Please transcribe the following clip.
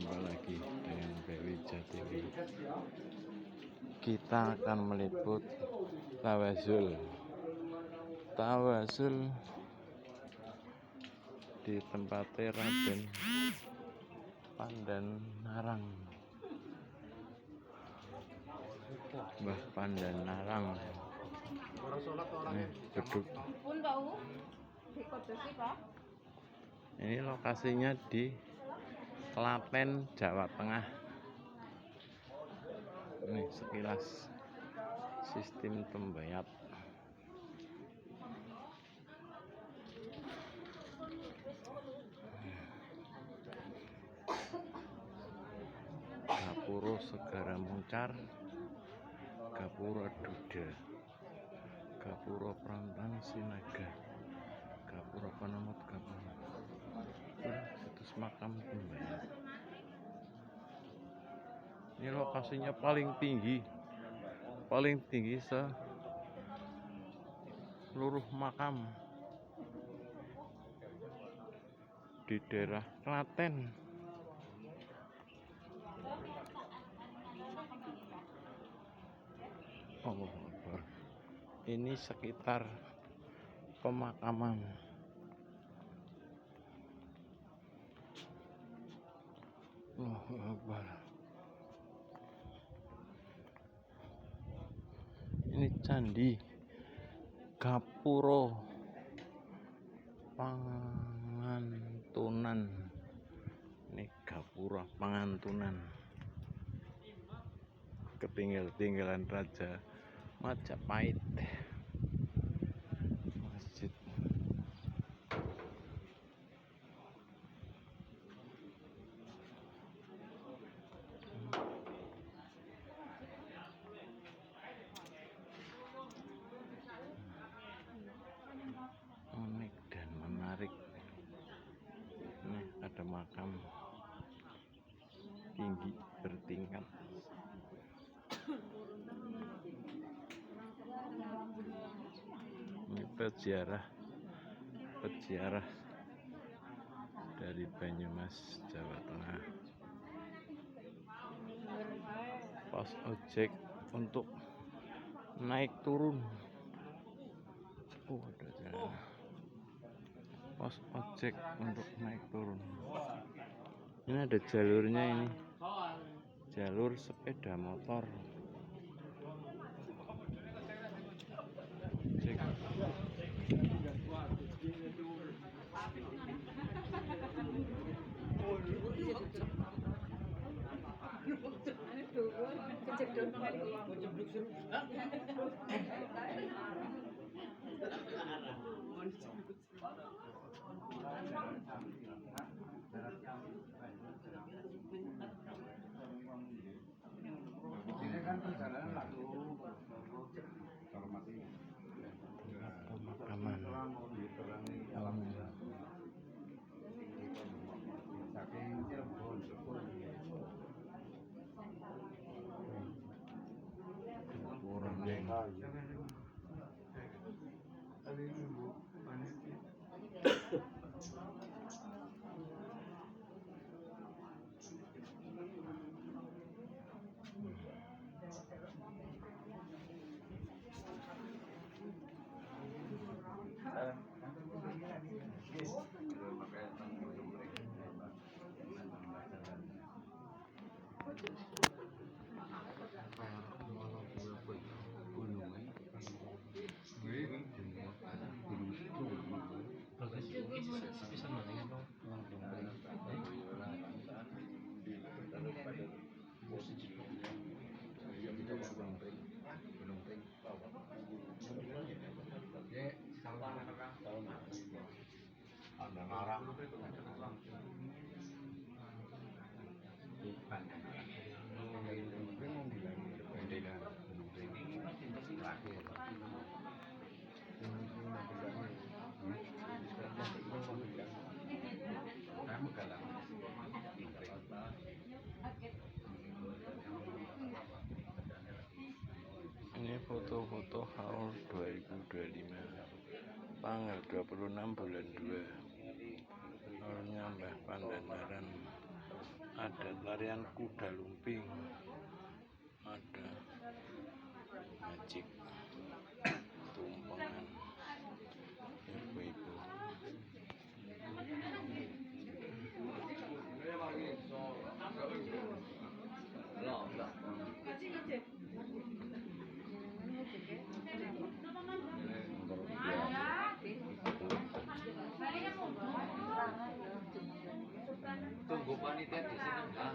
Jumpa lagi dengan Dewi Jatiwi. Kita akan meliput Tawasul di tempat Raden Pandanarang, Mbah Pandanarang. Duduk. Ini lokasinya di Klaten, Jawa Tengah. Ini sekilas sistem tembayat. Gapura Segara Moncar, Gapura Duda, Gapura Prampan Sinaga, Gapura Panemut, Gapura situs makam tembayat. Ini lokasinya paling tinggi seluruh makam di daerah Klaten. Allahu Akbar. Ini sekitar pemakaman. Allahu Akbar. Ini candi Gapura Pangantunan. Ini Gapura Pangantunan, ketinggalan Raja Majapahit. Masjid. Unik dan menarik. Ini ada makam tinggi bertingkat. Ini peziarah dari Banyumas, Jawa Tengah. Pos ojek untuk naik turun. Ada jalan. Pos ojek untuk naik turun. Ini ada jalurnya, ini jalur sepeda motor. Cek. Ini foto-foto haul 2025, tanggal 26 bulan 2. Haulnya Mbah Pandanarang ada tarian kuda lumping, ada magic tumpengan ibu-ibu. Tunggu panitia di sini enggak?